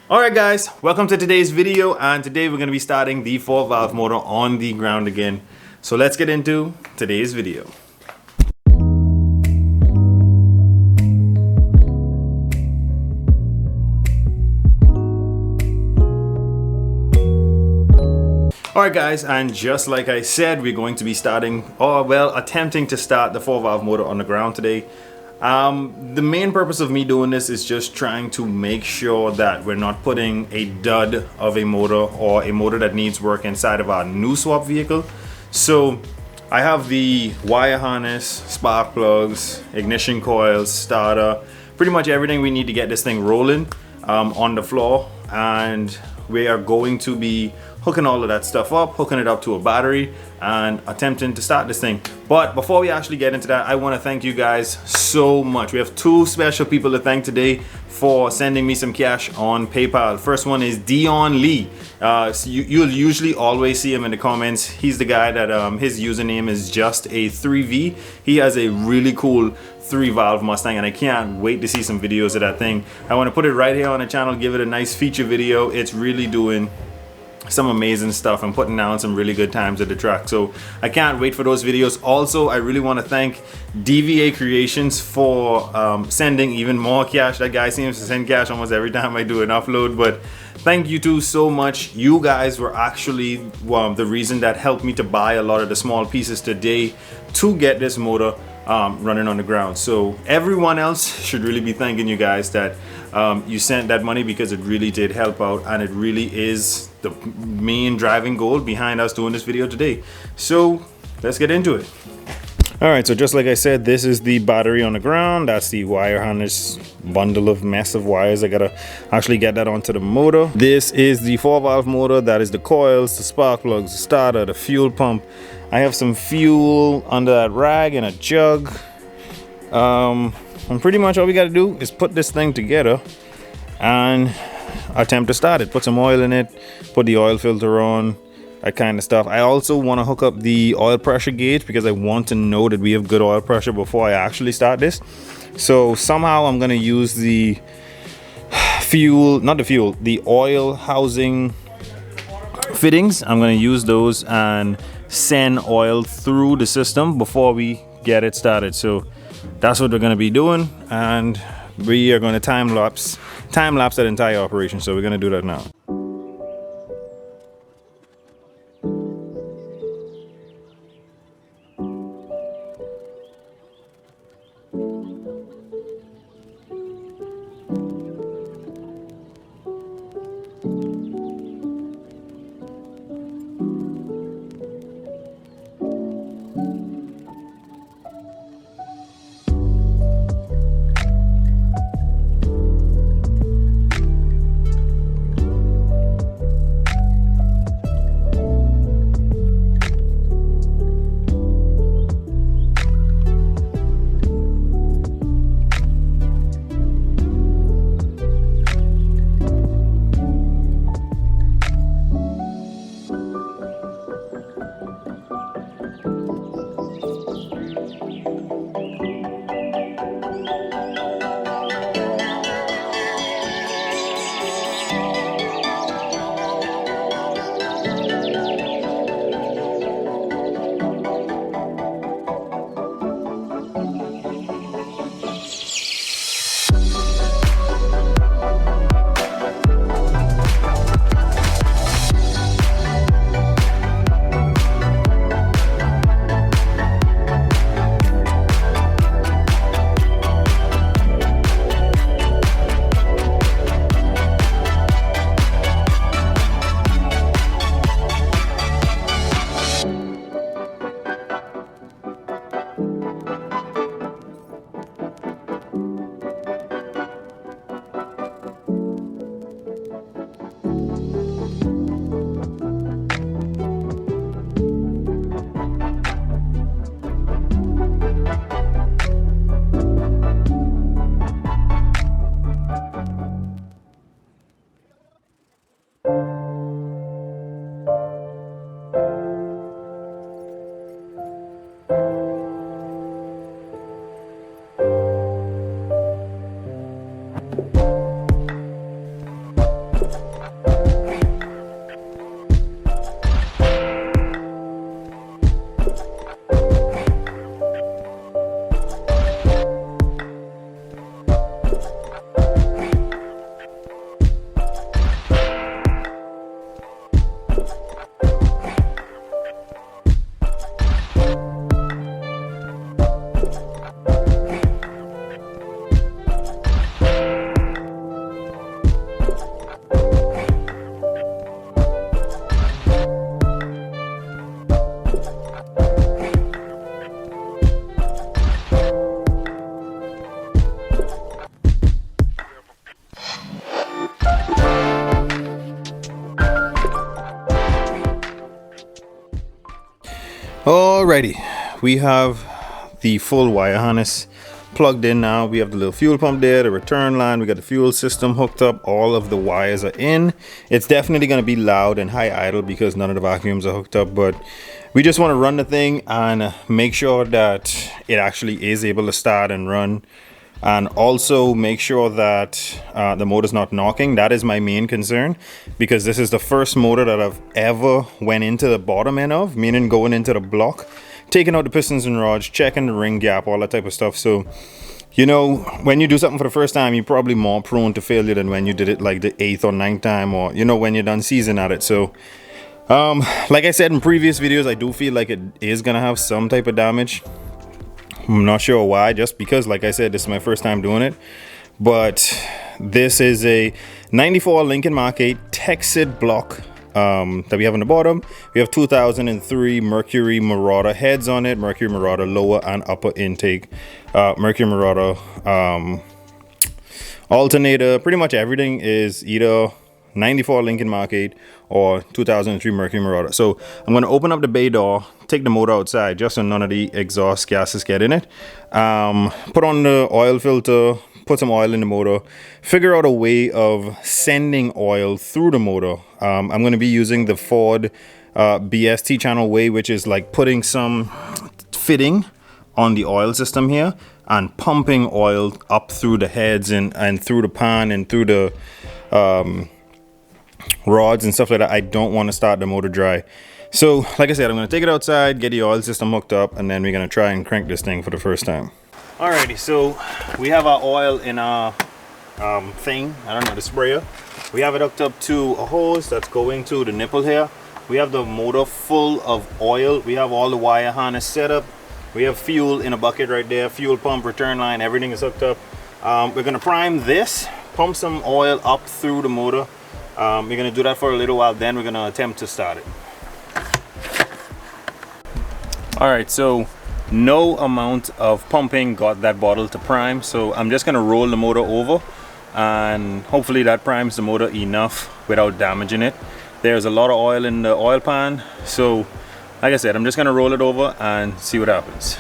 Alright guys, welcome to today's video, and today we're going to be starting the 4-valve motor on the ground again. So let's get into today's video. Alright guys, and just like I said, we're going to be attempting to start the 4-valve motor on the ground today. The main purpose of me doing this is just trying to make sure that we're not putting a dud of a motor or a motor that needs work inside of our new swap vehicle. So I have the wire harness, spark plugs, ignition coils, starter, pretty much everything we need to get this thing rolling on the floor, and we are going to be hooking all of that stuff up, hooking it up to a battery, and attempting to start this thing. But before we actually get into that, I want to thank you guys so much. We have two special people to thank today for sending me some cash on PayPal. First one is Deon Lee. So you'll usually always see him in the comments. He's the guy that his username is just a 3V. He has a really cool 3-valve Mustang, and I can't wait to see some videos of that thing. I want to put it right here on the channel, give it a nice feature video. It's really doing some amazing stuff and putting down some really good times at the track, so I can't wait for those videos. Also, I really want to thank DVA Creations for sending even more cash. That guy seems to send cash almost every time I do an upload, but thank you two so much. You guys were actually the reason that helped me to buy a lot of the small pieces today to get this motor running on the ground. So everyone else should really be thanking you guys that you sent that money, because it really did help out, and it really is the main driving goal behind us doing this video today. So let's get into it. Alright, so just like I said, this is the battery on the ground. That's the wire harness bundle of massive wires. I gotta actually get that onto the motor. This is the 4-valve motor. That is the coils, the spark plugs, the starter, the fuel pump. I have some fuel under that rag in a jug. And pretty much all we gotta do is put this thing together and attempt to start it. Put some oil in it, put the oil filter on, that kind of stuff. I also want to hook up the oil pressure gauge because I want to know that we have good oil pressure before I actually start this. So somehow I'm gonna use the the oil housing fittings. I'm gonna use those and send oil through the system before we get it started. So that's what we're going to be doing, and we are going to time lapse that entire operation. So we're going to do that now. Alrighty, we have the full wire harness plugged in now. We have the little fuel pump there, the return line, we got the fuel system hooked up, all of the wires are in. It's definitely going to be loud and high idle because none of the vacuums are hooked up, but we just want to run the thing and make sure that it actually is able to start and run, and also make sure that the motor's not knocking. That is my main concern, because this is the first motor that I've ever went into the bottom end of, meaning going into the block, taking out the pistons and rods, checking the ring gap, all that type of stuff. So, you know, when you do something for the first time, you're probably more prone to failure than when you did it like the 8th or 9th time, or, you know, when you're done season at it. So like I said in previous videos, I do feel like it is gonna have some type of damage. I'm not sure why, just because, like I said, this is my first time doing it. But this is a 94 Lincoln Mark 8 Texid block that we have on the bottom. We have 2003 Mercury Marauder heads on it, Mercury Marauder lower and upper intake, Mercury Marauder alternator. Pretty much everything is either 94 Lincoln Mark 8 or 2003 Mercury Marauder. So I'm going to open up the bay door, take the motor outside just so none of the exhaust gases get in it, put on the oil filter, put some oil in the motor, figure out a way of sending oil through the motor. I'm going to be using the Ford BST channel way, which is like putting some fitting on the oil system here and pumping oil up through the heads and through the pan and through the rods and stuff like that. I don't want to start the motor dry. So like I said, I'm going to take it outside, get the oil system hooked up, and then we're going to try and crank this thing for the first time. Alrighty, so we have our oil in our thing, I don't know, the sprayer. We have it hooked up to a hose that's going to the nipple here. We have the motor full of oil. We have all the wire harness set up. We have fuel in a bucket right there, fuel pump, return line, everything is hooked up. We're going to prime this, pump some oil up through the motor. We're going to do that for a little while, then we're going to attempt to start it. Alright, so no amount of pumping got that bottle to prime, so I'm just going to roll the motor over and hopefully that primes the motor enough without damaging it. There's a lot of oil in the oil pan, so like I said, I'm just going to roll it over and see what happens.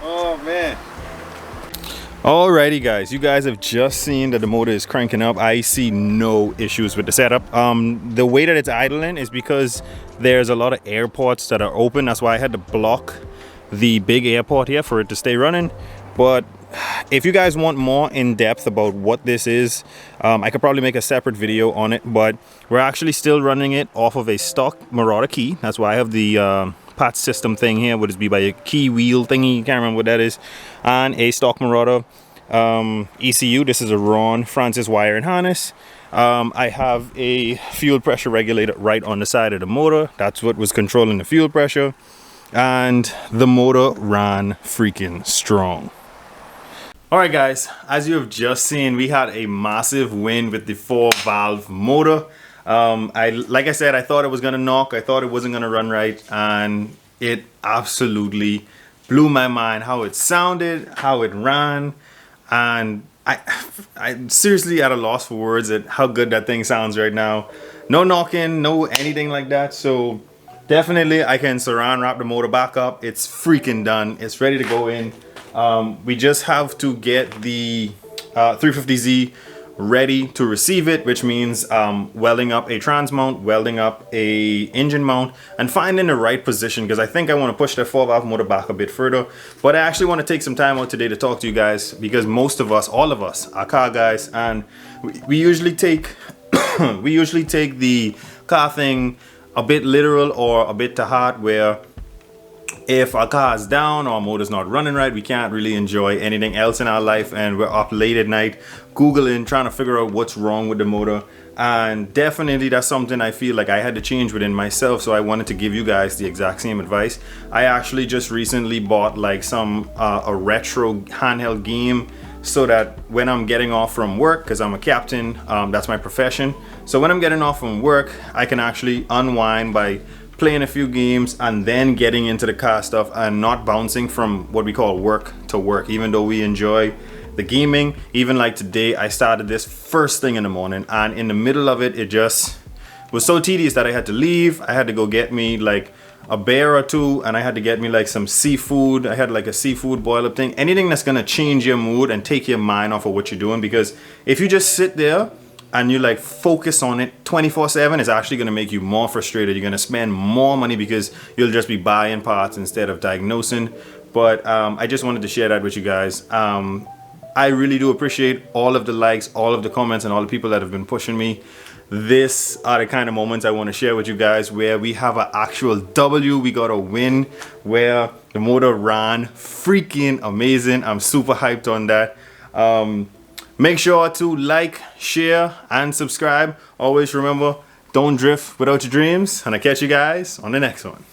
Oh man. Alrighty guys, you guys have just seen that the motor is cranking up. I see no issues with the setup. The way that it's idling is because there's a lot of air ports that are open. That's why I had to block the big airport here for it to stay running. But if you guys want more in depth about what this is, I could probably make a separate video on it, but we're actually still running it off of a stock Marauder key. That's why I have the patch system thing here, would it be by a key wheel thingy, can't remember what that is, and a stock Marauder ECU. This is a Ron Francis wire and harness. I have a fuel pressure regulator right on the side of the motor. That's what was controlling the fuel pressure, and the motor ran freaking strong. Alright guys, as you have just seen, we had a massive win with the 4-valve motor. Like I said, I thought it was gonna knock, I thought it wasn't gonna run right, and it absolutely blew my mind how it sounded, how it ran, and I'm seriously at a loss for words at how good that thing sounds right now. No knocking, no anything like that, so definitely I can saran wrap the motor back up. It's freaking done, it's ready to go in. We just have to get the 350Z ready to receive it, which means welding up a trans mount, welding up a engine mount, and finding the right position, because I think I want to push that 4-valve motor back a bit further. But I actually want to take some time out today to talk to you guys, because most of us, all of us, are car guys, and we usually take we usually take the car thing a bit literal or a bit to heart, where if our car is down or our motor's not running right, we can't really enjoy anything else in our life, and we're up late at night Googling, trying to figure out what's wrong with the motor. And definitely that's something I feel like I had to change within myself, so I wanted to give you guys the exact same advice. I actually just recently bought like a retro handheld game, so that when I'm getting off from work, because I'm a captain, that's my profession, so when I'm getting off from work I can actually unwind by playing a few games and then getting into the car stuff, and not bouncing from what we call work to work. Even though we enjoy the gaming, even like today, I started this first thing in the morning, and in the middle of it, it just was so tedious that I had to leave. I had to go get me like a bear or two, and I had to get me like some seafood. I had like a seafood boil up thing, anything that's gonna change your mood and take your mind off of what you're doing. Because if you just sit there and you like focus on it 24/7, it's actually going to make you more frustrated. You're going to spend more money because you'll just be buying parts instead of diagnosing. But I just wanted to share that with you guys. I really do appreciate all of the likes, all of the comments, and all the people that have been pushing me. This are the kind of moments I want to share with you guys, where we have an actual W. We got a win where the motor ran freaking amazing. I'm super hyped on that. Make sure to like, share, and subscribe. Always remember, don't drift without your dreams. And I'll catch you guys on the next one.